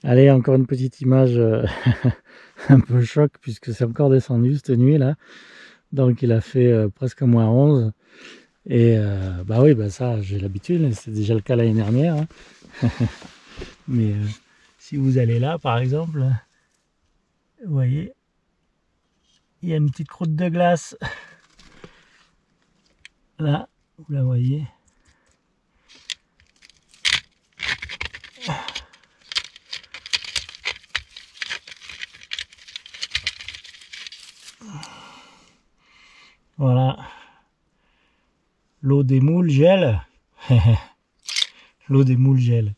Allez, encore une petite image un peu choc puisque c'est encore descendu cette nuit là. Donc il a fait presque moins 11. Et bah oui, bah ça j'ai l'habitude, c'est déjà le cas l'année dernière. Hein. Mais si vous allez là par exemple, vous voyez, il y a une petite croûte de glace. Là, vous la voyez. Voilà. L'eau des moules gèle. L'eau des moules gèle.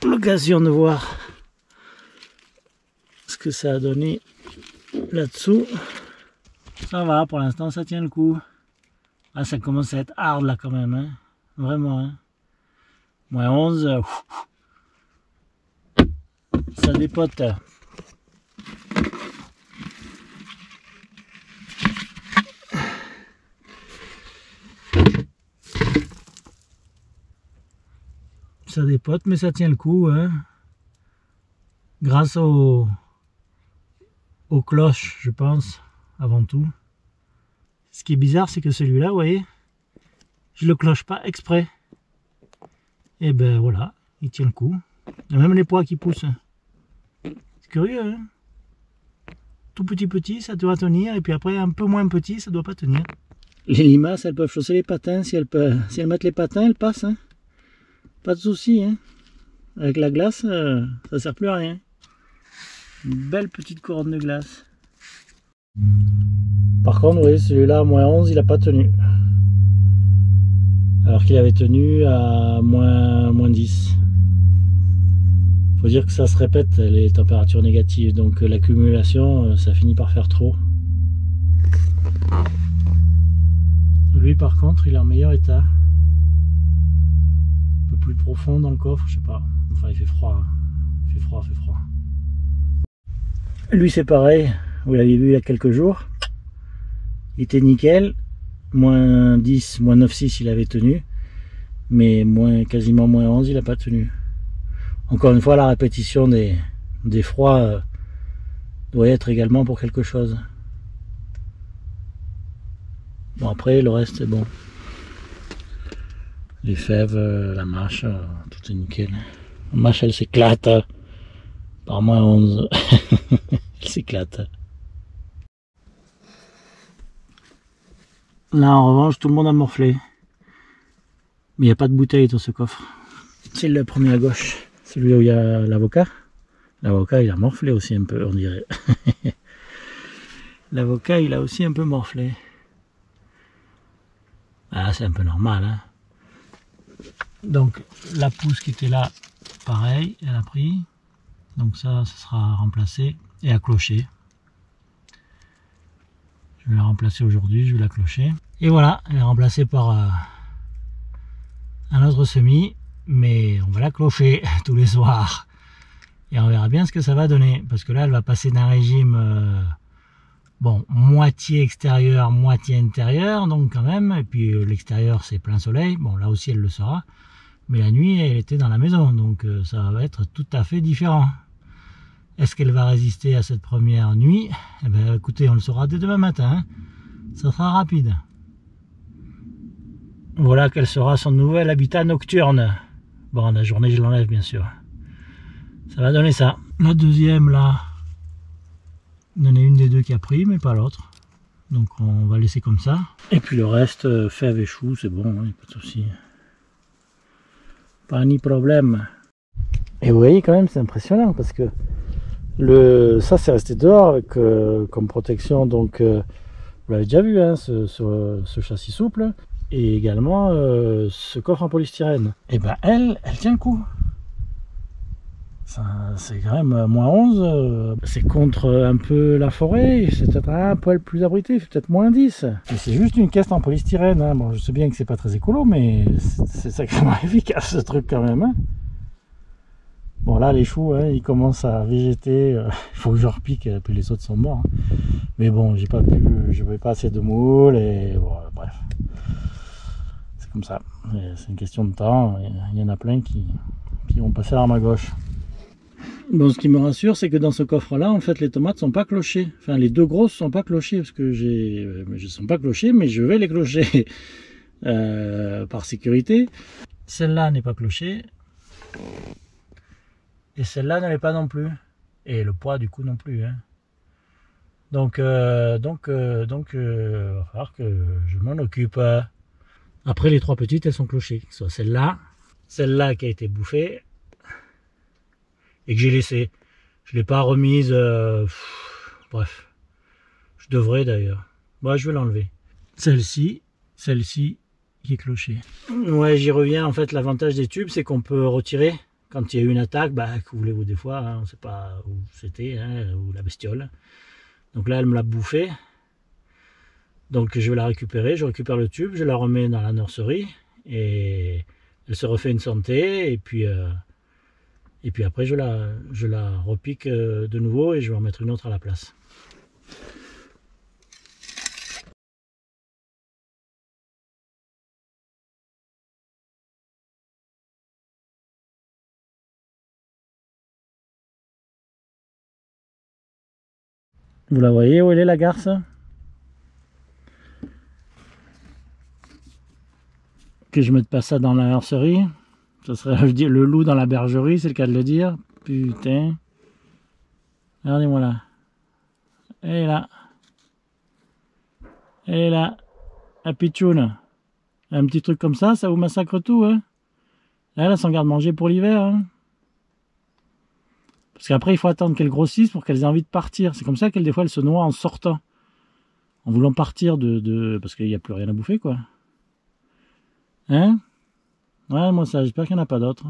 L'occasion de voir ce que ça a donné là-dessous. Ça va, pour l'instant ça tient le coup. Ah, ça commence à être hard là quand même, hein. Vraiment. Hein. Moins 11. Ça dépote. Ça dépote, mais ça tient le coup, hein. Grâce aux cloches, je pense, avant tout. Ce qui est bizarre, c'est que celui-là, vous voyez, je le cloche pas exprès. Et ben voilà, il tient le coup. Il y a même les pois qui poussent. C'est curieux, hein. Tout petit, ça doit tenir, et puis après, un peu moins petit, ça doit pas tenir. Les limaces, elles peuvent chausser les patins. Si elles mettent les patins, elles passent, hein. Pas de souci, hein. Avec la glace, ça sert plus à rien. Une belle petite couronne de glace. Par contre, vous voyez, celui-là, à moins 11, il n'a pas tenu. Alors qu'il avait tenu à moins 10. Faut dire que ça se répète, les températures négatives. Donc l'accumulation, ça finit par faire trop. Lui, par contre, il est en meilleur état. Un peu plus profond dans le coffre, je sais pas. Enfin, il fait froid. Il fait froid. Lui, c'est pareil. Vous l'avez vu il y a quelques jours. Il était nickel. Moins 10, moins 9,6 il avait tenu. Mais quasiment moins 11, il n'a pas tenu. Encore une fois, la répétition des froids doit être également pour quelque chose. Bon, après, le reste, c'est bon. Les fèves, la mâche, tout est nickel. La mâche, elle s'éclate par moins 11. Elle s'éclate. Là, en revanche, tout le monde a morflé. Mais il n'y a pas de bouteille dans ce coffre. C'est le premier à gauche. Celui où il y a l'avocat. L'avocat, il a morflé aussi un peu, on dirait. L'avocat, il a aussi un peu morflé. Ah, c'est un peu normal, hein. Donc, la pousse qui était là, pareil, elle a pris. Donc ça sera remplacé et à clocher. Je vais la remplacer aujourd'hui, je vais la clocher. Et voilà, elle est remplacée par un autre semis, mais on va la clocher tous les soirs. Et on verra bien ce que ça va donner, parce que là, elle va passer d'un régime, bon, moitié extérieur, moitié intérieur, donc quand même, et puis l'extérieur, c'est plein soleil, bon, là aussi, elle le sera, mais la nuit, elle était dans la maison, donc ça va être tout à fait différent. Est-ce qu'elle va résister à cette première nuit? Eh bien, écoutez, on le saura dès demain matin, hein. Ça sera rapide. Voilà quel sera son nouvel habitat nocturne. Bon, la journée, je l'enlève, bien sûr. Ça va donner ça. La deuxième, là, il y en a une des deux qui a pris, mais pas l'autre. Donc, on va laisser comme ça. Et puis le reste, fèves et choux, c'est bon, hein, pas de souci. Pas ni problème. Et vous voyez, quand même, c'est impressionnant, parce que ça, c'est resté dehors avec, comme protection, donc... vous l'avez déjà vu, hein, ce châssis souple. Et également ce coffre en polystyrène. Et ben elle tient le coup. C'est quand même moins 11. C'est contre un peu la forêt. C'est peut-être un poil plus abrité. C'est peut-être moins 10. Et c'est juste une caisse en polystyrène. Hein. Bon, je sais bien que c'est pas très écolo, mais c'est sacrément efficace ce truc quand même. Hein. Bon là les choux, hein, ils commencent à végéter. Il faut que je repique, puis les autres sont morts. Hein. Mais bon, je n'avais pas assez de moules et bon, bref. C'est comme ça, c'est une question de temps, il y en a plein qui vont passer à l'arme à gauche. Bon, ce qui me rassure, c'est que dans ce coffre-là, en fait, les tomates sont pas clochées. Enfin, les deux grosses sont pas clochées, parce que je sont pas clochées, mais je vais les clocher par sécurité. Celle-là n'est pas clochée. Et celle-là ne l'est pas non plus. Et le poids, du coup, non plus. Hein. Donc, va falloir que je m'en occupe. Après, les trois petites, elles sont clochées. Soit celle-là qui a été bouffée, et que j'ai laissée. Je ne l'ai pas remise. Bref. Je devrais d'ailleurs. Bon, je vais l'enlever. Celle-ci qui est clochée. Ouais, j'y reviens. En fait, l'avantage des tubes, c'est qu'on peut retirer. Quand il y a eu une attaque, bah, que voulez-vous des fois, hein, on ne sait pas où c'était, hein, ou la bestiole. Donc là, elle me l'a bouffée. Donc je vais la récupérer, je récupère le tube, je la remets dans la nurserie et elle se refait une santé et puis après je la repique de nouveau et je vais en mettre une autre à la place. Vous la voyez où elle est la garce? Que je mette pas ça dans la nurserie, ça serait le loup dans la bergerie, c'est le cas de le dire. Putain. Regardez-moi là. Elle est là. Elle est là. La pitchoune. Un petit truc comme ça vous massacre tout, hein. Là, elles sont garde-manger pour l'hiver, hein. Parce qu'après, il faut attendre qu'elles grossissent pour qu'elles aient envie de partir. C'est comme ça qu'elles, des fois, elles se noient en sortant. En voulant partir parce qu'il n'y a plus rien à bouffer, quoi. Hein? Ouais, moi, ça, j'espère qu'il n'y en a pas d'autres.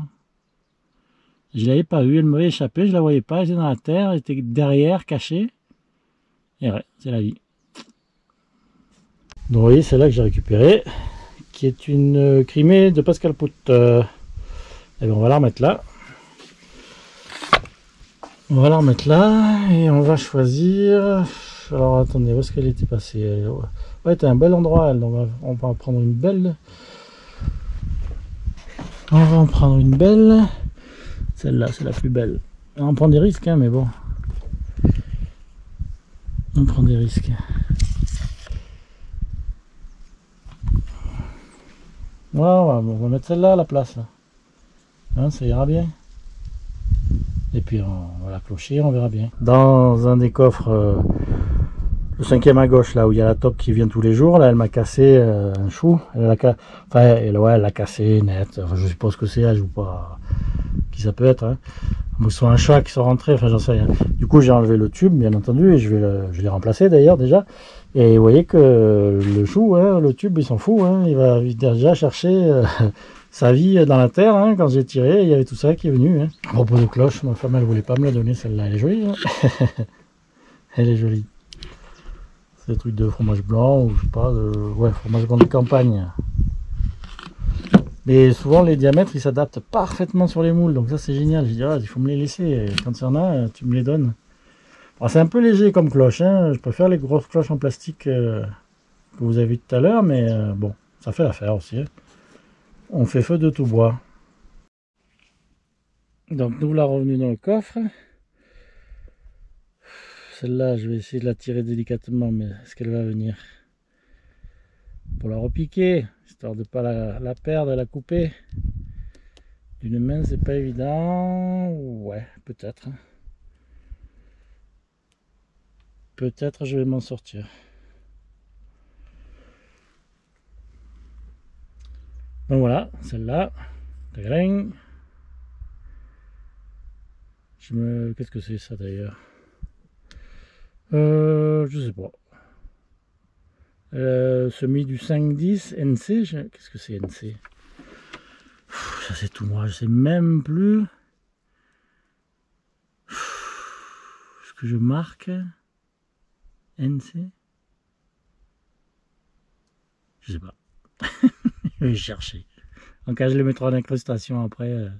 Je ne l'avais pas vue, elle m'avait échappé, je la voyais pas, elle était dans la terre, elle était derrière, cachée. Et ouais, c'est la vie. Donc, vous voyez, c'est là que j'ai récupéré, qui est une crimée de Pascal Pout. Et bien, on va la remettre là. On va la remettre là et on va choisir. Alors attendez, où est-ce qu'elle était passée? Ouais, c'était un bel endroit elle. Donc on va en prendre une belle. On va en prendre une belle. Celle-là, c'est la plus belle. On prend des risques, hein, mais bon. On prend des risques. Voilà, on va mettre celle-là à la place. Hein, ça ira bien. Et puis on va la clocher, on verra bien. Dans un des coffres, le 5e à gauche, là où il y a la top qui vient tous les jours, là elle m'a cassé un chou. Elle l'a cassé net. Enfin, je suppose que c'est, elle joue pas. Qui ça peut être, hein. Ou soit un chat qui sont rentrés, enfin j'en sais rien. Du coup j'ai enlevé le tube, bien entendu, et je l'ai remplacé d'ailleurs déjà. Et vous voyez que le chou, hein, le tube, il s'en fout, hein, il va déjà chercher sa vie dans la terre. Hein. Quand j'ai tiré, il y avait tout ça qui est venu. Hein. À propos de cloche, ma femme elle voulait pas me la donner, celle-là, elle est jolie. Hein. Elle est jolie. C'est des trucs de fromage blanc, ou je sais pas, ouais, fromage blanc de campagne. Mais souvent les diamètres ils s'adaptent parfaitement sur les moules, donc ça c'est génial. Je dis ah, il faut me les laisser, quand il y en a, tu me les donnes. C'est un peu léger comme cloche, hein. Je préfère les grosses cloches en plastique que vous avez vu tout à l'heure, mais bon, ça fait l'affaire aussi. Hein. On fait feu de tout bois. Donc nous la revenue dans le coffre. Celle-là, je vais essayer de la tirer délicatement, mais est-ce qu'elle va venir? Pour la repiquer, histoire de ne pas la perdre et la couper. D'une main, c'est pas évident. Ouais, peut-être. Peut-être je vais m'en sortir. Donc voilà, celle-là. Qu'est-ce que c'est ça d'ailleurs? Je sais pas. Semis du 5-10 NC. Qu'est-ce que c'est NC? Ça c'est tout moi, je sais même plus ce que je marque. NC. Je sais pas. Je vais chercher. En cas, je le mettrai en incrustation après,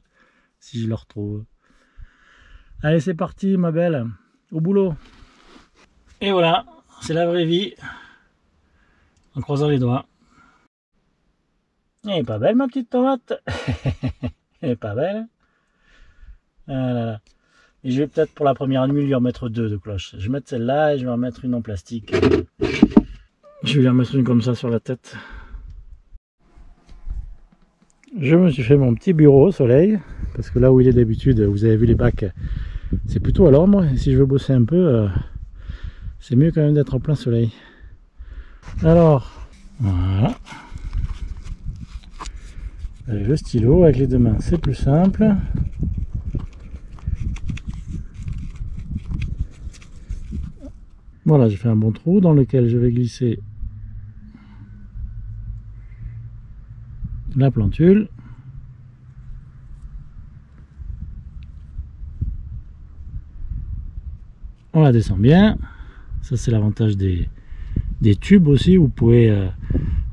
si je le retrouve. Allez, c'est parti, ma belle. Au boulot. Et voilà, c'est la vraie vie. En croisant les doigts. Elle est pas belle, ma petite tomate. Elle est pas belle. Ah là là. Et je vais peut-être pour la première nuit lui en mettre 2 de cloches. Je vais mettre celle-là et je vais en mettre une en plastique. Je vais lui en mettre une comme ça sur la tête. Je me suis fait mon petit bureau au soleil. Parce que là où il est d'habitude, vous avez vu les bacs, c'est plutôt à l'ombre. Et si je veux bosser un peu, c'est mieux quand même d'être en plein soleil. Alors, voilà. Avec le stylo, avec les deux mains, c'est plus simple. Voilà, j'ai fait un bon trou dans lequel je vais glisser la plantule. On la descend bien. Ça, c'est l'avantage des tubes aussi. Vous pouvez,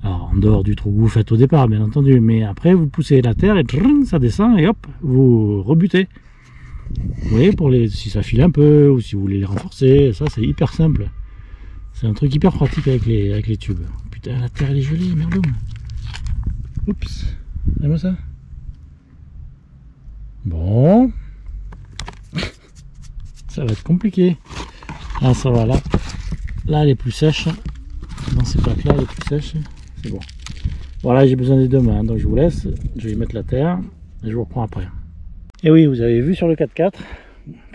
alors en dehors du trou que vous faites au départ, bien entendu, mais après vous poussez la terre et ça descend et hop, vous rebutez. Vous voyez, pour si ça file un peu ou si vous voulez les renforcer, ça c'est hyper simple. C'est un truc hyper pratique avec les tubes. Putain, la terre elle est gelée, merde. Oups, regarde-moi ça. Bon. Ça va être compliqué. Ah, ça va là. Là, elle est plus sèche. Dans ces plaques là, elle est plus sèche. C'est bon. Voilà, j'ai besoin des deux mains. Donc je vous laisse. Je vais y mettre la terre. Et je vous reprends après. Et oui, vous avez vu sur le 4x4.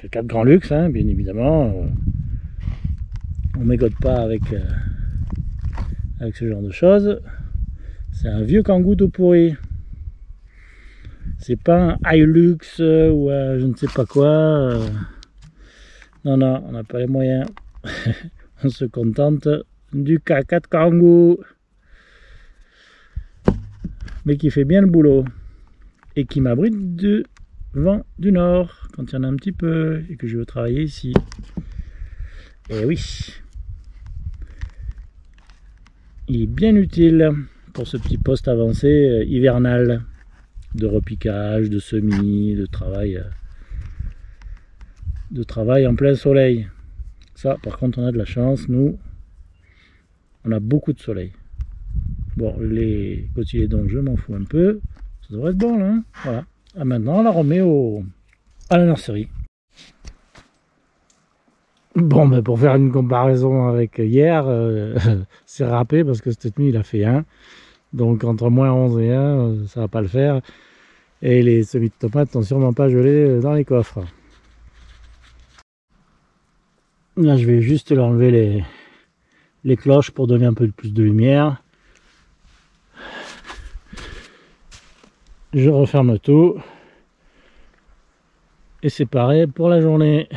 4x4 grand luxe, hein, bien évidemment. On m'égode pas avec ce genre de choses. C'est un vieux Kangoo tout pourri. C'est pas un Hilux ou je ne sais pas quoi. Non, non, on n'a pas les moyens. On se contente du K4 Kangoo. Mais qui fait bien le boulot. Et qui m'abrite du vent du nord quand il y en a un petit peu et que je veux travailler ici. Et oui. Il est bien utile pour ce petit poste avancé hivernal de repiquage, de semis, de travail en plein soleil. Ça, par contre, on a de la chance, nous, on a beaucoup de soleil. Bon, les cotylédons, je m'en fous un peu. Ça devrait être bon, là. Hein, voilà. Ah, maintenant, on la remet à la nurserie. Bon, ben pour faire une comparaison avec hier, c'est râpé parce que cette nuit, il a fait 1. Donc, entre moins 11 et 1, ça va pas le faire. Et les semis de tomates n'ont sûrement pas gelé dans les coffres. Là, je vais juste leur enlever les cloches pour donner un peu plus de lumière. Je referme tout. Et c'est pareil pour la journée.